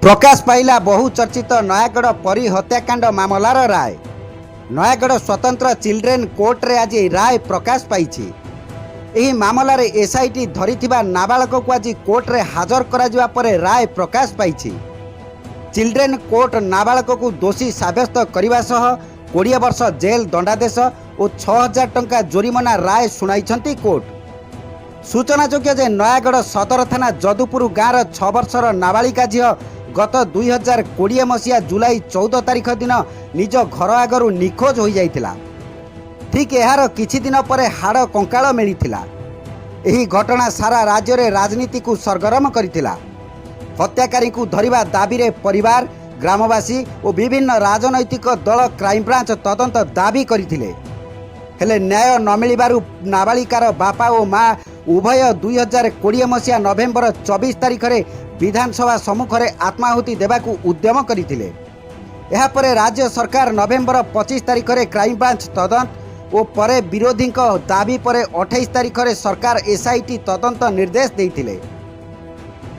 प्रकाश पाइला बहुचर्चित नयागढ़ परी हत्याकांड मामलार राय। नयागढ़ स्वतंत्र चिल्ड्रेन कोर्ट रे आज राय प्रकाश पाइछि। एही मामलार एसआईटी धरिथिबा नाबालक को आज कोर्ट रे हाजर करा जिबा परे राय प्रकाश पाइछि। चिल्ड्रेन कोर्ट नाबालक को दोषी साब्यस्त करने सह 20 वर्ष जेल दंडादेश और 6000 टंका जोरिमाना राय सुनाइछंती कोर्ट। सूचनायोग्य जे नयागढ़ सदर थाना जदुपुर गाँवर 6 वर्षर नाबालिका झील गत 2020 मसीहा जुलाई 14 तारिख दिन निज घर आगरू निखोज हो जाइथिला। ठीक यार किछि दिन परे हाड़ कंकाल मिलिथिला। एही घटना सारा राज्य रे राजनीति को सरगरम करिथिला। हत्याकारी को धरिबा दाबी रे परिवार, ग्रामवासी और विभिन्न राजनैतिक दल क्राइमब्रांच तदंत दाबी करथिले। हेले न्याय न मिलिबारु नाबालिकार बापा और माँ उभय 2020 मसीहा नवेम्बर 24 तारिख रे विधानसभा सम्मुख में आत्माहुति देवाकू उद्यम करथिले। एहा परे राज्य सरकार नवेम्बर 25 तारिख रे क्राइमब्रांच तदंत और परे विरोधी दाबी परे 28 तारिख रे सरकार एसआईटी तदंत निर्देश देइथिले।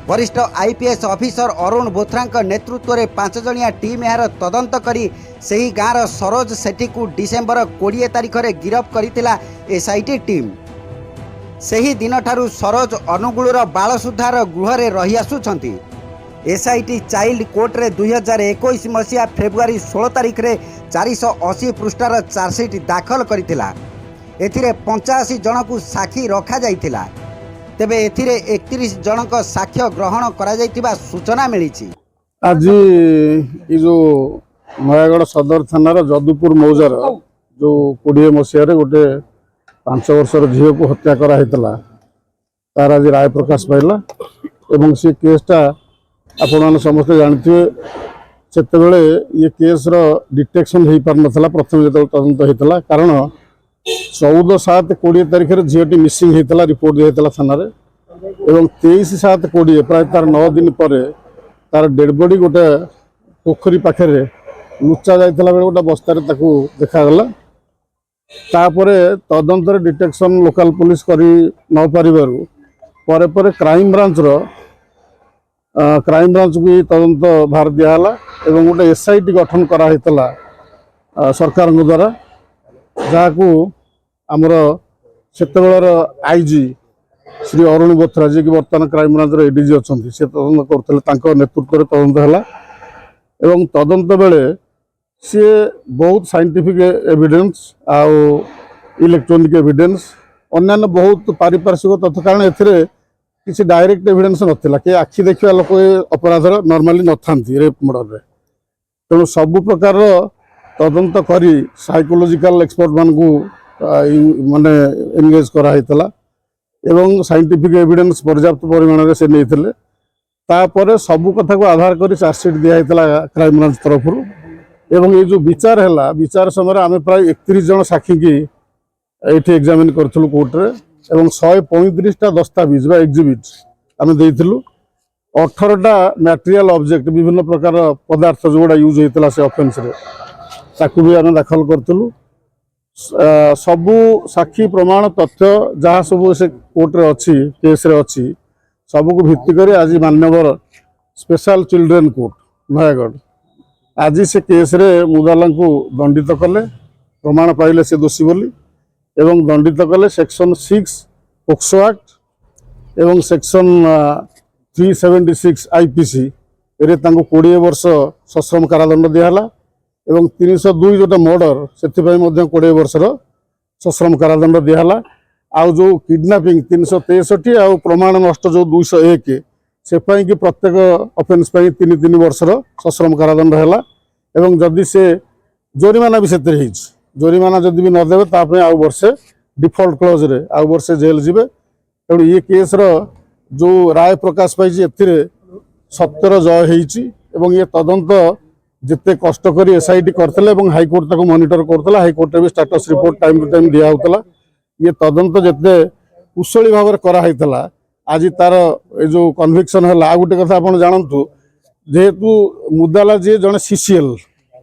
वरिष्ठ आईपीएस ऑफिसर अरुण बोथरा नेतृत्व में 5 जणिया टीम यार तदंत करी सही गाँवर सरोज सेठी को डिसेम्बर 20 तारिख रे गिरफ करिथिला एसआईटी टीम। सही दिन ठारू सरोज अनुगुलर बाल सुधार गृह रे रही आसुछंती। एसआईटी चाइल्ड कोर्ट रे 2021 मसीहा फेब्रुआरी 16 तारिख रे 480 पृष्ठार चार्जसीट दाखल करिथिला। एथिरे 85 जन को साक्षी रखा जाइथिला। तेबे एथिरे 31 जनक साक्ष्य ग्रहण करा जाइतिबा सूचना मिलिछि। आज ये जो नयागढ़ सदर थानार जदुपुर मौजार जो 20 मसीह गोटे 5 वर्षर झील को हत्या करा हितला तार आज राय प्रकाश पाइला। एवं से केसटा आपण समस्ते जानते से ये केस डिटेक्शन हो पार नाला। प्रथम जो तदंत होता कारण 14/7/20 तारिख झीलटी मिसिंग होता रिपोर्ट दिया थाना रे। एवं 23/7/20 प्राय तार 9 दिन पर तार डेड बॉडी गोटे पोखरी पाखे लुचा जाता बेले गोटे बस्तार देखागला। तापरे तदंत डिटेक्शन लोकल पुलिस करी न पारिबारु परे परे क्राइम ब्रांच भी तदंत भार दियाला। एवं गोटे एसआईटी गठन करा हितला सरकार द्वारा जहाकू आमर सेतेबेलर आईजी श्री अरुण बोथरा जी की वर्तमान क्राइम ब्रांच एडीजी अच्छा से तदंत करते नेतृत्व में तदंत है। एवं तदंत बेले सी बहुत साइंटिफिक एविडेंस आउ इलेक्ट्रॉनिक एविडेंस अन्य बहुत पारिपार्श्विक तथ्य कारण किसी डायरेक्ट एविडेंस नाला कि आखि देखा लोक अपराध नॉर्मली न था रेप मर्डर। तेणु सबु प्रकार तदंत करी साइकोलॉजिकल एक्सपर्ट मान को माने एंगेज कराइला। एवं साइंटिफिक एविडेंस पर्याप्त परिमाण से नहीं तापर सबू कथा को आधार कर चार्जसीट दिखाला क्राइम ब्रांच तरफ। एवं ये जो विचार है विचार समय आम प्राय 31 जन साक्षी की ये एग्जामिन करूँ कोर्ट रे। एवं 135टा दस्तावेज बा एग्जिबिट आम देइथिलु। 18टा मटेरियल ऑब्जेक्ट विभिन्न प्रकार पदार्थ जोड़ा यूज होता से ऑफेंस रे ताकू भी आम दाखल करूँ। सबू साक्षी प्रमाण तथ्य जहाँ सब से कोर्ट रे अच्छी केस रे अच्छी सबू को भित्ति कर आज मान्यवर स्पेशल चिल्ड्रेन कोर्ट नयागढ़ आज से केस रे मुदाला को दंडित कले। प्रमाण पाइले से दोषी बोली एवं दंडित कले सेक्शन 6 पोक्सो एक्ट एवं सेक्शन 376 आईपीसी रे 20 वर्ष सश्रम कारादंड दिहला। एवं 302 जोटा मर्डर से 20 वर्षर सश्रम कारादंड दिहला। आउ जो किडनैपिंग 363 आउ प्रमाण नष्ट जो 201 से कि प्रत्येक ऑफेंस 3 वर्षर सश्रम कारादंड है। एवं जदि से जोरिमाना भी से जोरिमाना जदि भी नदेवे ताप आउ वर्षे डिफॉल्ट क्लोज रे आउ वर्षे जेल जीवे। तेणु ये केस जो राय प्रकाश पाई सत्यर जय हो। ये तदंत जिते कष्ट कर एसआईटी करते हाईकोर्ट तक मॉनिटर करता। हाईकोर्ट भी status report time to time दिया होता। ये तदंत जिते कुशली भाव में कराइला आज तार जो कन्विक्शन है। आ गोटे कथा आप जानतु जेहेतु मुदाला जी जड़े सीसीएल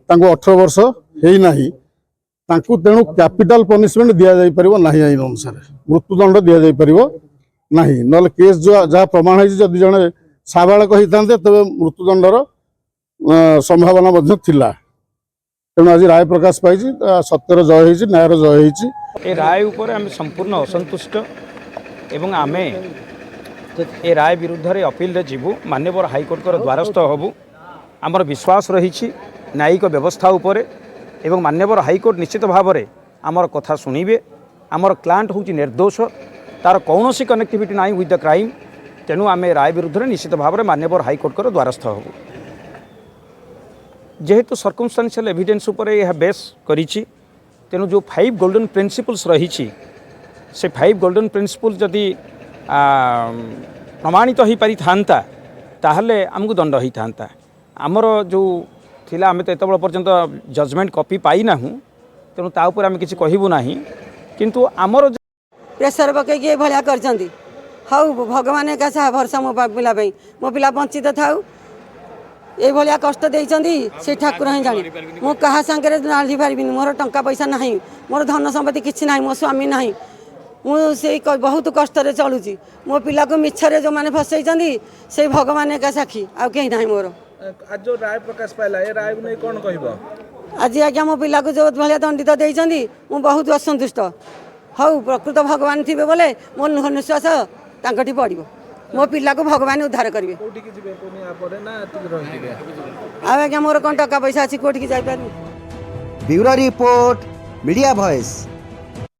18 वर्ष होना तेणु कैपिटल पनिशमेंट दि जापर ना आईन अनुसार मृत्युदंड दि जापर ना ना केस जो जहाँ प्रमाण है जदि जड़े साबालक होता तेज मृत्युदंडर संभावना मध्य थिला तेणु आज राय प्रकाश पाई सत्यर जय होती न्यायर जय होती ए राय उपर आम संपूर्ण असंतुष्ट एवं आमे ए राय विरुद्ध रे अपील रे जीवु माननीय हाईकोर्ट कर द्वारस्थ हबु आमर विश्वास रही न्यायिक व्यवस्था उपरे एवं माननीय हाईकोर्ट निश्चित भाव में आमर कथा शुणिबे आमर क्लांट हूँ निर्दोष तार कौन कनेक्टिविटी ना विथ द क्राइम तेणु आम राय विरुद्ध रे निश्चित भाव में माननीय हाईकोर्ट कर द्वारस्थ हबु जेहेतु सर्कमस्टांशियल एविडेंस उपरे यह बेस करिछि तेणु जो 5 गोल्डन प्रिंसिपल्स रही से 5 गोल्डन प्रिंसिपल जदि प्रमाणित हो पारि था ताहले आमको दंड होई था आमर जो थिला आमे तो एतबेल पर्यंत जजमेंट कॉपी पाई ना तेणु ता ऊपर आमे किछि कहिबु नाही किंतु आमर प्रेसर पकईकि भाया कर हाउ भगवान का भरसा मो पिला मो पिला बंचित थाउ ये भाया कष्ट देइचंदी से ठाकुर ही जाने मु कहा सांगे नाली पारिनी मोर टंका पैसा ना मोर धन संपत्ति किसी ना मो स्वामी ना मुझे बहुत कष्ट चलुची मो पिला को मिछरे जो मैंने फसई से भगवान का साक्षी आउ कहीं ना मोर आज जो राय प्रकाश पाइला ए राय को नहीं कौन कहबो आज आज्ञा मो पिला को जो भाया दंडित देइचंदी मु बहुत असंतुष्ट हाउ प्रकृत भगवान थे बोले मो निश्वास तांकटी पड़ो मो पिला को भगवान उद्धार करेंगे आज्ञा मोर कौन टका पैसा अच्छी कौटी जापर ब्यूरो रिपोर्ट मीडिया वॉइस।